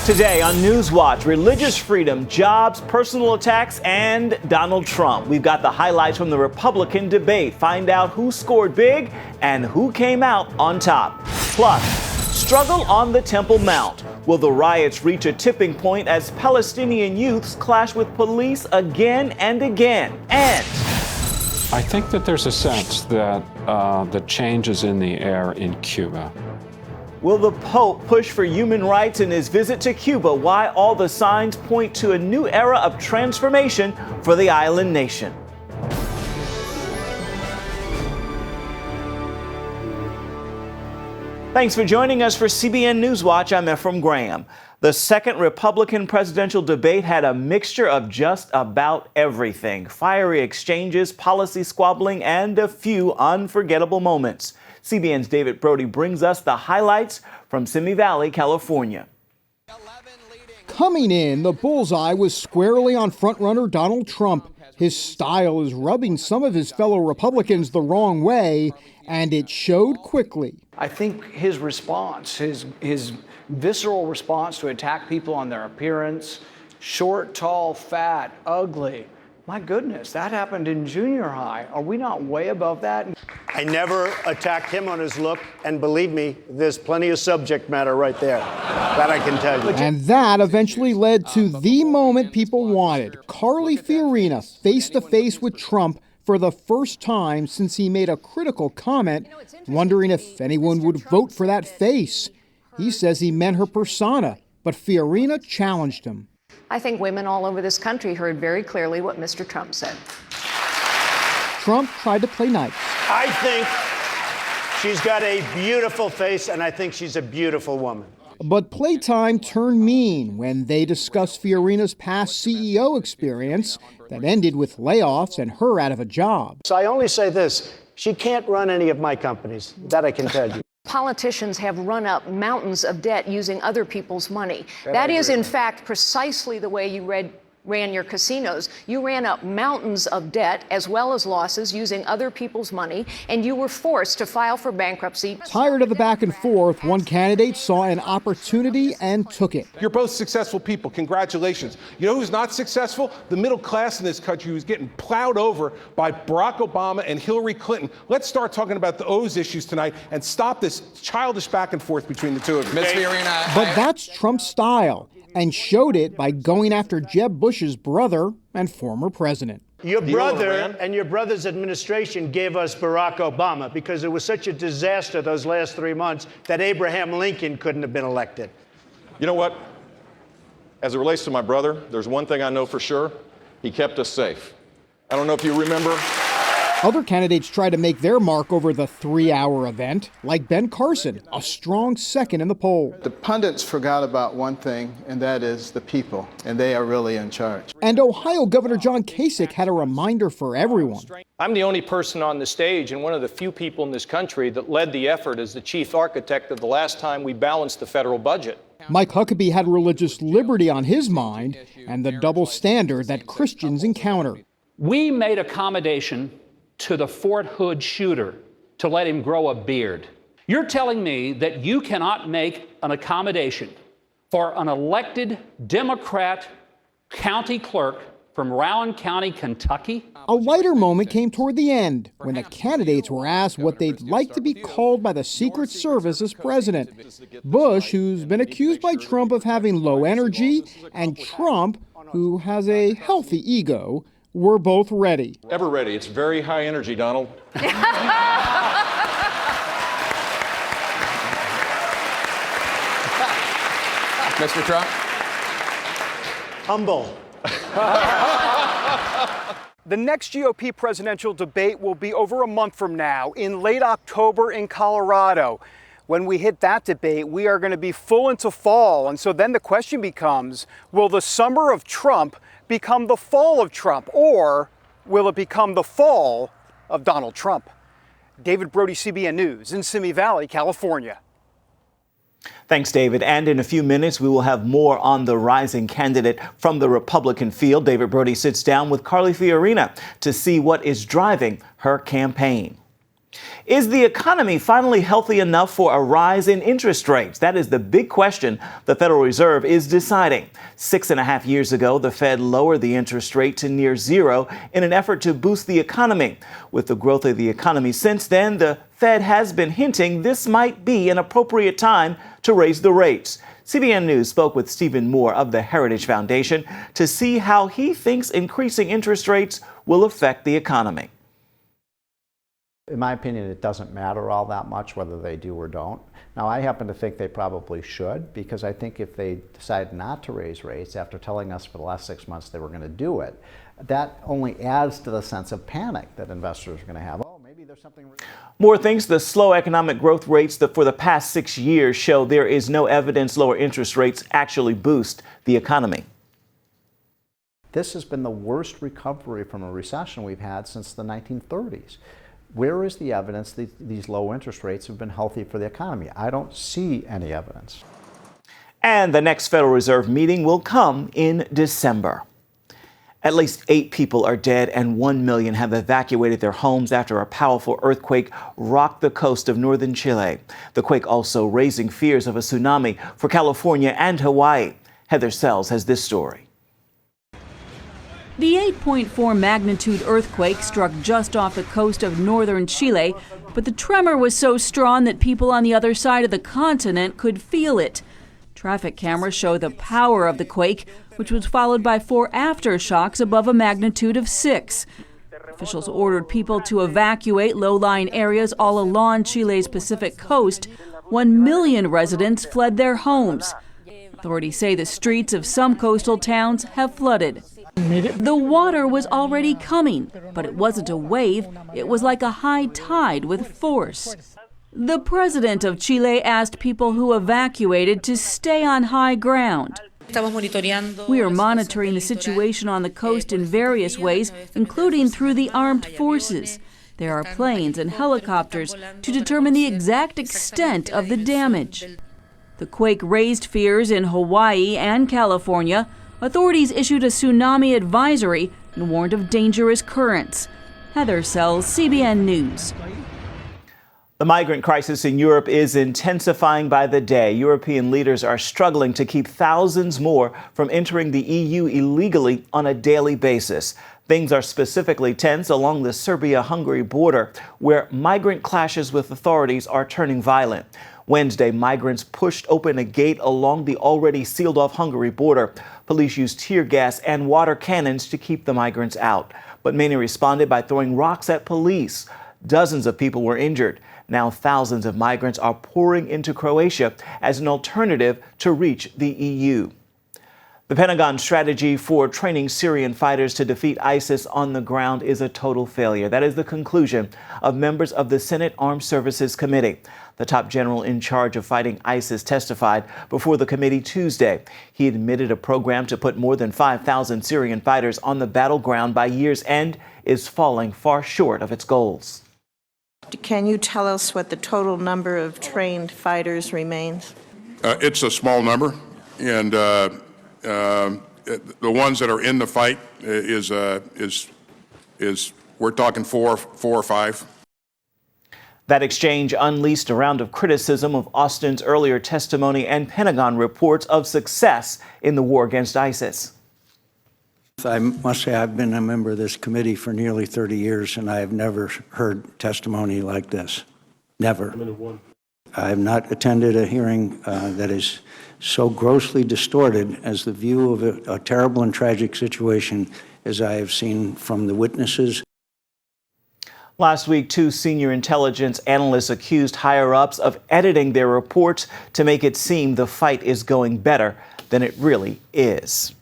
Today on NewsWatch, religious freedom, jobs, personal attacks, and Donald Trump. We've got the highlights from the Republican debate. Find out who scored big and who came out on top. Plus, struggle on the Temple Mount. Will the riots reach a tipping point as Palestinian youths clash with police again and again? And I think that there's a sense that the change is in the air in Cuba. will the Pope push for human rights in his visit to Cuba? Why all the signs point to a new era of transformation for the island nation. Thanks for joining us for CBN NewsWatch. I'm Ephraim Graham. The second Republican presidential debate had a mixture of just about everything. Fiery exchanges, policy squabbling, and a few unforgettable moments. CBN's David Brody brings us the highlights from Simi Valley, California. Coming in, the bullseye was squarely on frontrunner Donald Trump. His style is rubbing some of his fellow Republicans the wrong way, and it showed quickly. I think his response, his visceral response to attack people on their appearance, short, tall, fat, ugly. My goodness, that happened in junior high. Are we not way above that? I never attacked him on his look, and believe me, there's plenty of subject matter right there. That I can tell you. And that eventually led to the moment people wanted. Carly Fiorina face-to-face with Trump for the first time since he made a critical comment, wondering if anyone would vote for that face. He says he meant her persona, but Fiorina challenged him. I think women all over this country heard very clearly what Mr. Trump said. Trump tried to play nice. I think she's got a beautiful face, and I think she's a beautiful woman. But playtime turned mean when they discussed Fiorina's past CEO experience that ended with layoffs and her out of a job. So I only say this, she can't run any of my companies. That I can tell you. Politicians have run up mountains of debt using other people's money. That is, in fact, precisely the way you ran your casinos. You ran up mountains of debt as well as losses using other people's money, and you were forced to file for bankruptcy. Tired of the back and forth, one candidate saw an opportunity and took it. You're both successful people. Congratulations. You know who's not successful? The middle class in this country who's getting plowed over by Barack Obama and Hillary Clinton. Let's start talking about those issues tonight and stop this childish back and forth between the two of you. Ms. Fiorina. But that's Trump's style, and showed it by going after Jeb Bush's brother and former president. Your brother and your brother's administration gave us Barack Obama because it was such a disaster those last 3 months that Abraham Lincoln couldn't have been elected. You know what? As it relates to my brother, there's one thing I know for sure. He kept us safe. I don't know if you remember. Other candidates tried to make their mark over the 3-hour event, like Ben Carson, a strong second in the poll. The pundits forgot about one thing, and that is the people, and they are really in charge. And Ohio Governor John Kasich had a reminder for everyone. I'm the only person on the stage and one of the few people in this country that led the effort as the chief architect of the last time we balanced the federal budget. Mike Huckabee had religious liberty on his mind and the double standard that Christians encounter. We made accommodation to the Fort Hood shooter to let him grow a beard. You're telling me that you cannot make an accommodation for an elected Democrat county clerk from Rowan County, Kentucky? A lighter moment came toward the end when the candidates were asked what they'd like to be called by the Secret Service as president. Bush, who's been accused by Trump of having low energy, and Trump, who has a healthy ego, were both ready. Ever ready. It's very high energy, Donald. Mr. Trump. Humble. The next GOP presidential debate will be over a month from now in late October in Colorado. When we hit that debate, we are going to be full into fall. And so then the question becomes, will the summer of Trump become the fall of Trump, or will it become the fall of Donald Trump? David Brody, CBN News in Simi Valley, California. Thanks, David. And in a few minutes, we will have more on the rising candidate from the Republican field. David Brody sits down with Carly Fiorina to see what is driving her campaign. Is the economy finally healthy enough for a rise in interest rates? That is the big question the Federal Reserve is deciding. 6.5 years ago, the Fed lowered the interest rate to near zero in an effort to boost the economy. With the growth of the economy since then, the Fed has been hinting this might be an appropriate time to raise the rates. CBN News spoke with Stephen Moore of the Heritage Foundation to see how he thinks increasing interest rates will affect the economy. In my opinion, it doesn't matter all that much whether they do or don't. Now, I happen to think they probably should, because I think if they decide not to raise rates after telling us for the last 6 months they were going to do it, that only adds to the sense of panic that investors are going to have. Oh, maybe there's something. Moore thinks the slow economic growth rates for the past 6 years show there is no evidence lower interest rates actually boost the economy. This has been the worst recovery from a recession we've had since the 1930s. Where is the evidence that these low interest rates have been healthy for the economy? I don't see any evidence. And the next Federal Reserve meeting will come in December. At least 8 people are dead and 1 million have evacuated their homes after a powerful earthquake rocked the coast of northern Chile. The quake also raising fears of a tsunami for California and Hawaii. Heather Sells has this story. The 8.4 magnitude earthquake struck just off the coast of northern Chile, but the tremor was so strong that people on the other side of the continent could feel it. Traffic cameras show the power of the quake, which was followed by 4 aftershocks above a magnitude of 6. Officials ordered people to evacuate low-lying areas all along Chile's Pacific coast. 1 million residents fled their homes. Authorities say the streets of some coastal towns have flooded. The water was already coming, but it wasn't a wave. It was like a high tide with force. The president of Chile asked people who evacuated to stay on high ground. We are monitoring the situation on the coast in various ways, including through the armed forces. There are planes and helicopters to determine the exact extent of the damage. The quake raised fears in Hawaii and California. Authorities issued a tsunami advisory and warned of dangerous currents. Heather Sells, CBN News. The migrant crisis in Europe is intensifying by the day. European leaders are struggling to keep thousands more from entering the EU illegally on a daily basis. Things are specifically tense along the Serbia-Hungary border, where migrant clashes with authorities are turning violent. Wednesday, migrants pushed open a gate along the already sealed-off Hungary border. Police used tear gas and water cannons to keep the migrants out, but many responded by throwing rocks at police. Dozens of people were injured. Now thousands of migrants are pouring into Croatia as an alternative to reach the EU. The Pentagon strategy for training Syrian fighters to defeat ISIS on the ground is a total failure. That is the conclusion of members of the Senate Armed Services Committee. The top general in charge of fighting ISIS testified before the committee Tuesday. He admitted a program to put more than 5,000 Syrian fighters on the battleground by year's end is falling far short of its goals. Can you tell us what the total number of trained fighters remains? It's a small number, and the ones that are in the fight is we're talking four or five. That exchange unleashed a round of criticism of Austin's earlier testimony and Pentagon reports of success in the war against ISIS. I must say I've been a member of this committee for nearly 30 years, and I have never heard testimony like this. Never. I have not attended a hearing that is so grossly distorted as the view of a terrible and tragic situation as I have seen from the witnesses. Last week, 2 senior intelligence analysts accused higher-ups of editing their reports to make it seem the fight is going better than it really is.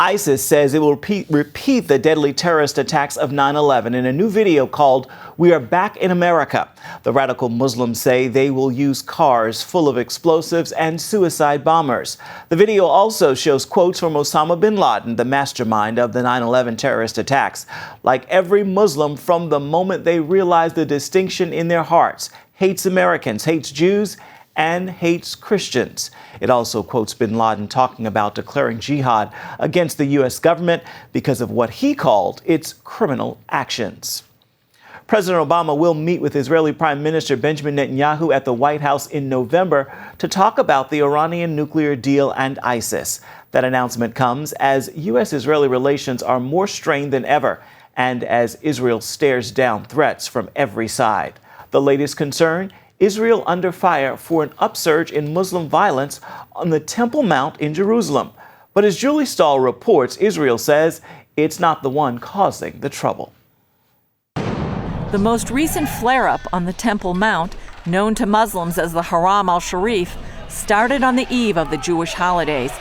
ISIS says it will repeat the deadly terrorist attacks of 9/11 in a new video called "We Are Back in America." The radical Muslims say they will use cars full of explosives and suicide bombers. The video also shows quotes from Osama bin Laden, the mastermind of the 9/11 terrorist attacks. Like every Muslim, from the moment they realize the distinction in their hearts, hates Americans, hates Jews, and hates Christians. It also quotes bin Laden talking about declaring jihad against the U.S. government because of what he called its criminal actions. President Obama will meet with Israeli Prime Minister Benjamin Netanyahu at the White House in November to talk about the Iranian nuclear deal and ISIS. That announcement comes as U.S.-Israeli relations are more strained than ever, and as Israel stares down threats from every side. The latest concern, Israel under fire for an upsurge in Muslim violence on the Temple Mount in Jerusalem. But as Julie Stahl reports, Israel says it's not the one causing the trouble. The most recent flare-up on the Temple Mount, known to Muslims as the Haram al-Sharif, started on the eve of the Jewish holidays.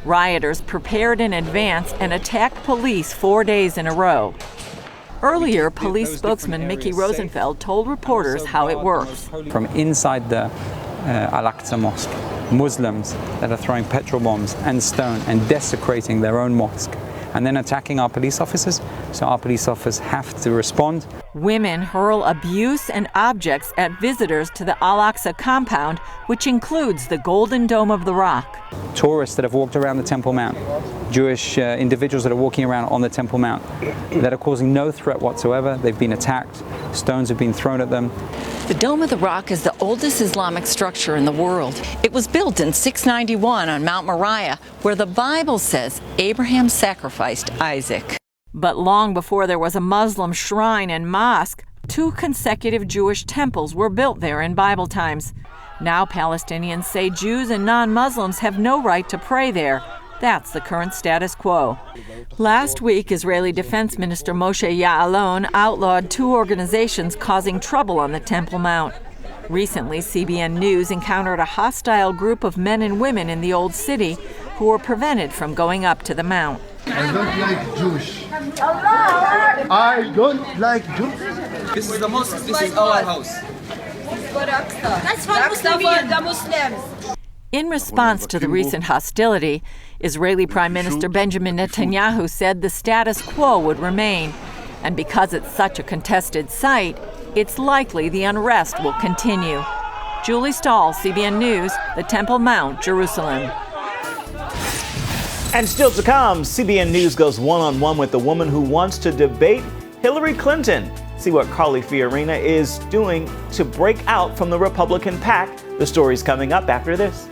Rioters prepared in advance and attacked police 4 days in a row. Earlier, police spokesman Mickey Rosenfeld told reporters how it works. From inside the Al-Aqsa Mosque, Muslims that are throwing petrol bombs and stone and desecrating their own mosque, and then attacking our police officers, so our police officers have to respond. Women hurl abuse and objects at visitors to the Al-Aqsa compound, which includes the Golden Dome of the Rock. Tourists that have walked around the Temple Mount, Jewish individuals that are walking around on the Temple Mount, that are causing no threat whatsoever. They've been attacked, stones have been thrown at them. The Dome of the Rock is the oldest Islamic structure in the world. It was built in 691 on Mount Moriah, where the Bible says Abraham sacrificed Isaac. But long before there was a Muslim shrine and mosque, 2 consecutive Jewish temples were built there in Bible times. Now Palestinians say Jews and non-Muslims have no right to pray there. That's the current status quo. Last week, Israeli Defense Minister Moshe Ya'alon outlawed 2 organizations causing trouble on the Temple Mount. Recently, CBN News encountered a hostile group of men and women in the Old City who were prevented from going up to the Mount. I don't like Jewish. I don't like Jews. This is the mosque. This is our house. That's for the Muslims. In response to the recent hostility, Israeli Prime Minister Benjamin Netanyahu said the status quo would remain. And because it's such a contested site, it's likely the unrest will continue. Julie Stahl, CBN News, the Temple Mount, Jerusalem. And still to come, CBN News goes one-on-one with the woman who wants to debate Hillary Clinton. See what Carly Fiorina is doing to break out from the Republican pack. The story's coming up after this.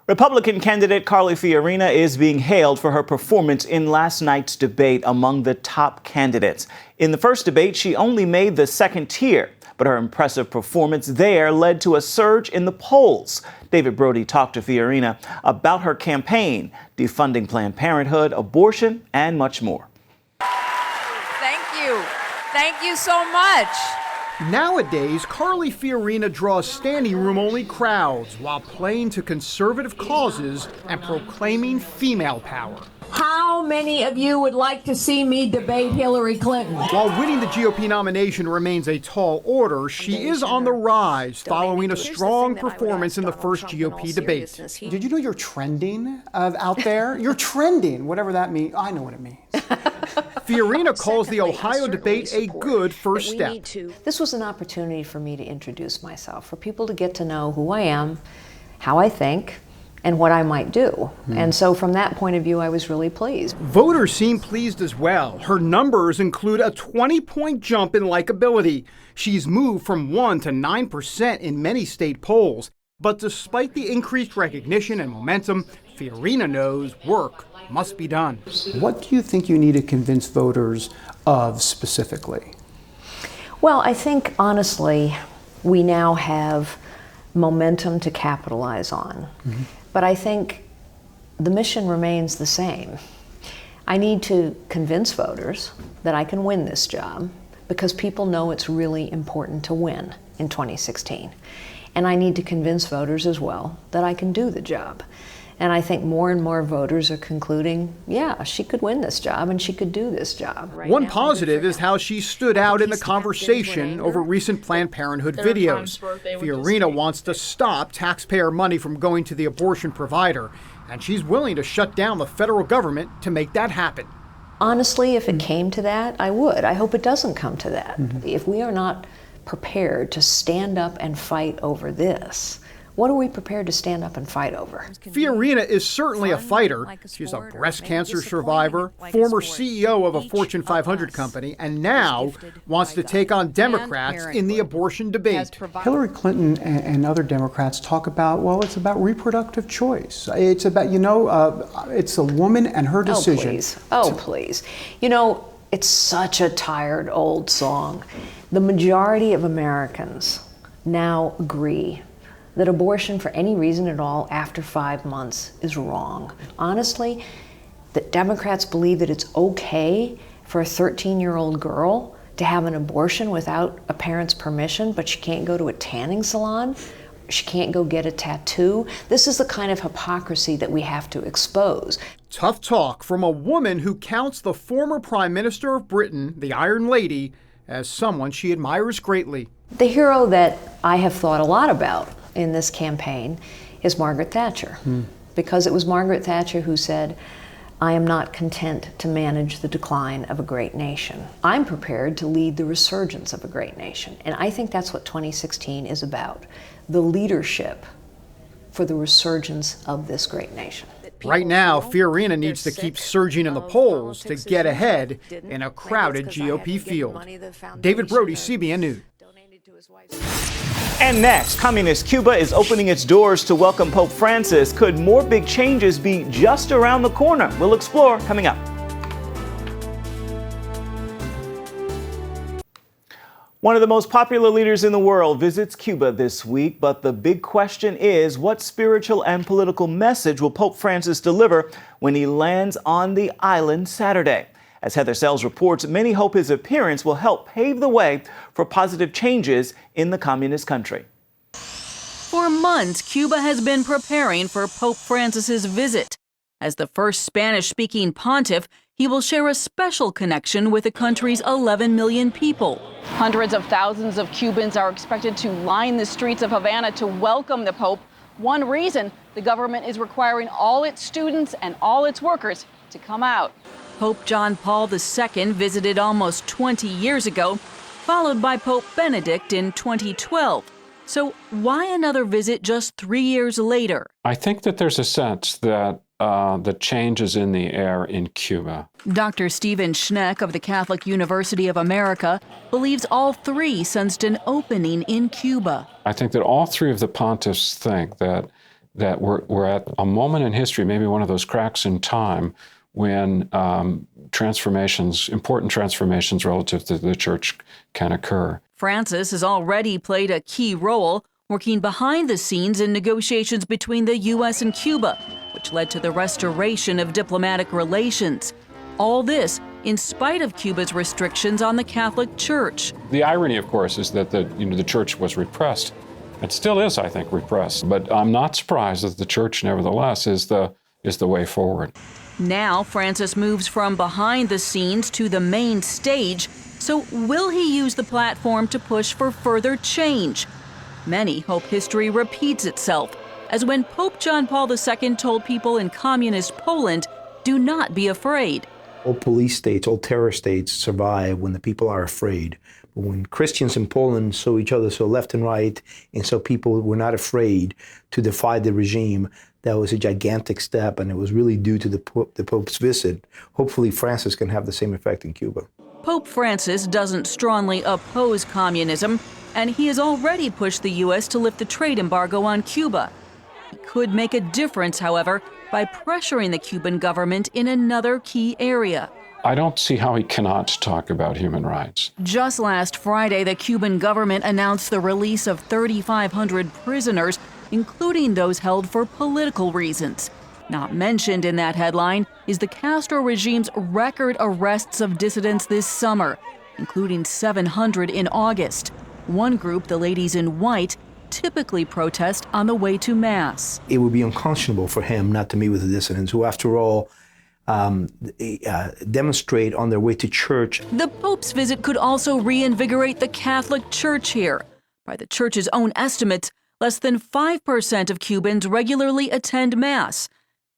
Republican candidate Carly Fiorina is being hailed for her performance in last night's debate among the top candidates. In the first debate, she only made the second tier, but her impressive performance there led to a surge in the polls. David Brody talked to Fiorina about her campaign, defunding Planned Parenthood, abortion, and much more. Thank you. Thank you so much. Nowadays, Carly Fiorina draws standing room only crowds while playing to conservative causes and proclaiming female power. How many of you would like to see me debate Hillary Clinton? While winning the GOP nomination remains a tall order, she is on the rise following a strong performance in the first GOP debate. Did you know you're trending out there? You're trending, whatever that means. I know what it means. Fiorina calls the Ohio debate a good first step. This was an opportunity for me to introduce myself, for people to get to know who I am, how I think, and what I might do. And so from that point of view, I was really pleased. Voters seem pleased as well. Her numbers include a 20-point jump in likability. She's moved from 1 to 9% in many state polls. But despite the increased recognition and momentum, Fiorina knows work must be done. What do you think you need to convince voters of specifically? Well, I think, honestly, we now have momentum to capitalize on. But I think the mission remains the same. I need to convince voters that I can win this job because people know it's really important to win in 2016. And I need to convince voters as well that I can do the job. And I think more and more voters are concluding, yeah, she could win this job and she could do this job. One positive is how she stood out in the conversation over recent Planned Parenthood videos. Fiorina wants to stop taxpayer money from going to the abortion provider, and she's willing to shut down the federal government to make that happen. Honestly, if it came to that, I would. I hope it doesn't come to that. If we are not prepared to stand up and fight over this, What are we prepared to stand up and fight over? Fiorina is certainly a fighter. She's a breast cancer survivor, former CEO of a Fortune 500 company, and now wants to take on Democrats in the abortion debate. Hillary Clinton and other Democrats talk about, well, it's about reproductive choice. It's about, it's a woman and her decision. Oh, please. You know, it's such a tired old song. The majority of Americans now agree that abortion for any reason at all after 5 months is wrong. Honestly, that Democrats believe that it's okay for a 13-year-old girl to have an abortion without a parent's permission, but she can't go to a tanning salon, she can't go get a tattoo. This is the kind of hypocrisy that we have to expose. Tough talk from a woman who counts the former Prime Minister of Britain, the Iron Lady, as someone she admires greatly. The hero that I have thought a lot about in this campaign is Margaret Thatcher, because it was Margaret Thatcher who said, "I am not content to manage the decline of a great nation. I'm prepared to lead the resurgence of a great nation." And I think that's what 2016 is about, the leadership for the resurgence of this great nation. Right now, Fiorina needs to keep surging in the polls to get ahead in a crowded GOP field. David Brody, CBN News. And next, communist Cuba is opening its doors to welcome Pope Francis. Could more big changes be just around the corner? We'll explore coming up. One of the most popular leaders in the world visits Cuba this week, but the big question is, what spiritual and political message will Pope Francis deliver when he lands on the island Saturday? As Heather Sells reports, many hope his appearance will help pave the way for positive changes in the communist country. For months, Cuba has been preparing for Pope Francis's visit. As the first Spanish-speaking pontiff, he will share a special connection with the country's 11 million people. Hundreds of thousands of Cubans are expected to line the streets of Havana to welcome the Pope. One reason, the government is requiring all its students and all its workers to come out. Pope John Paul II visited almost 20 years ago, followed by Pope Benedict in 2012. So why another visit just 3 years later? I think that there's a sense that the change is in the air in Cuba. Dr. Stephen Schneck of the Catholic University of America believes all three sensed an opening in Cuba. I think that all three of the pontiffs think that we're at a moment in history, maybe one of those cracks in time, when important transformations relative to the church can occur. Francis has already played a key role, working behind the scenes in negotiations between the U.S. and Cuba, which led to the restoration of diplomatic relations. All this in spite of Cuba's restrictions on the Catholic Church. The irony, of course, is that the church was repressed. It still is, I think, repressed. But I'm not surprised that the church, nevertheless, is the way forward. Now Francis moves from behind the scenes to the main stage. So will he use the platform to push for further change? Many hope history repeats itself, as when Pope John Paul II told people in communist Poland, "Do not be afraid." All police states, all terror states survive when the people are afraid. But when Christians in Poland saw each other so left and right, and so people were not afraid to defy the regime, that was a gigantic step, and it was really due to the Pope's visit. Hopefully Francis can have the same effect in Cuba. Pope Francis doesn't strongly oppose communism, and he has already pushed the U.S. to lift the trade embargo on Cuba. He could make a difference, however, by pressuring the Cuban government in another key area. I don't see how he cannot talk about human rights. Just last Friday, the Cuban government announced the release of 3,500 prisoners, including those held for political reasons. Not mentioned in that headline is the Castro regime's record arrests of dissidents this summer, including 700 in August. One group, the Ladies in White, typically protest on the way to Mass. It would be unconscionable for him not to meet with the dissidents who, after all, demonstrate on their way to church. The Pope's visit could also reinvigorate the Catholic Church here. By the Church's own estimates, less than 5% of Cubans regularly attend Mass,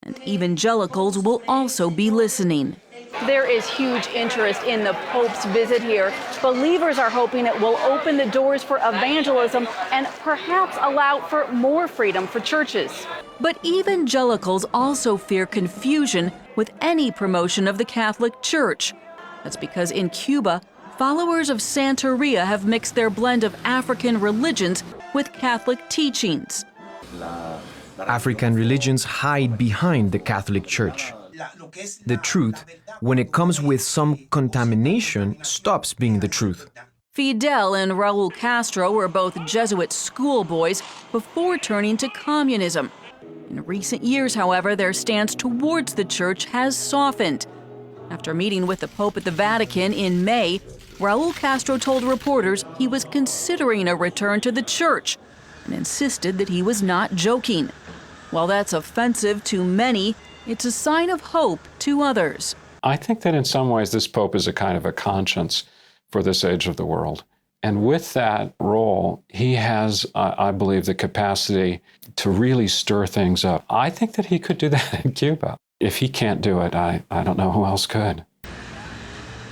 and evangelicals will also be listening. There is huge interest in the Pope's visit here. Believers are hoping it will open the doors for evangelism and perhaps allow for more freedom for churches. But evangelicals also fear confusion with any promotion of the Catholic Church. That's because in Cuba, followers of Santeria have mixed their blend of African religions with Catholic teachings. African religions hide behind the Catholic Church. The truth, when it comes with some contamination, stops being the truth. Fidel and Raul Castro were both Jesuit schoolboys before turning to communism. In recent years, however, their stance towards the church has softened. After meeting with the Pope at the Vatican in May, Raul Castro told reporters he was considering a return to the church and insisted that he was not joking. While that's offensive to many, it's a sign of hope to others. I think that in some ways this Pope is a kind of a conscience for this age of the world. And with that role, he has, I believe, the capacity to really stir things up. I think that he could do that in Cuba. If he can't do it, I don't know who else could.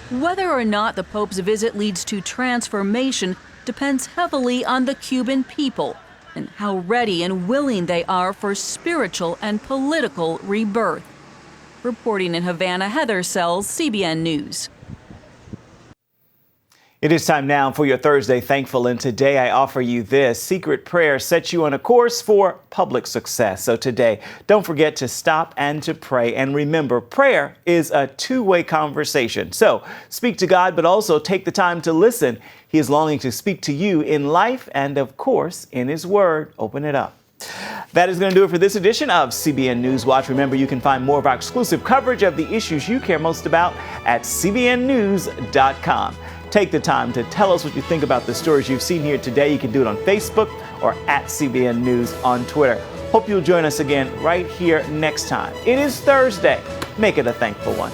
Whether or not the Pope's visit leads to transformation depends heavily on the Cuban people and how ready and willing they are for spiritual and political rebirth. Reporting in Havana, Heather Sells, CBN News. It is time now for your Thursday Thankful, and today I offer you this. Secret prayer sets you on a course for public success. So today, don't forget to stop and to pray. And remember, prayer is a two-way conversation. So speak to God, but also take the time to listen. He is longing to speak to you in life and, of course, in His Word. Open it up. That is going to do it for this edition of CBN NewsWatch. Remember, you can find more of our exclusive coverage of the issues you care most about at cbnnews.com. Take the time to tell us what you think about the stories you've seen here today. You can do it on Facebook or at CBN News on Twitter. Hope you'll join us again right here next time. It is Thursday. Make it a thankful one.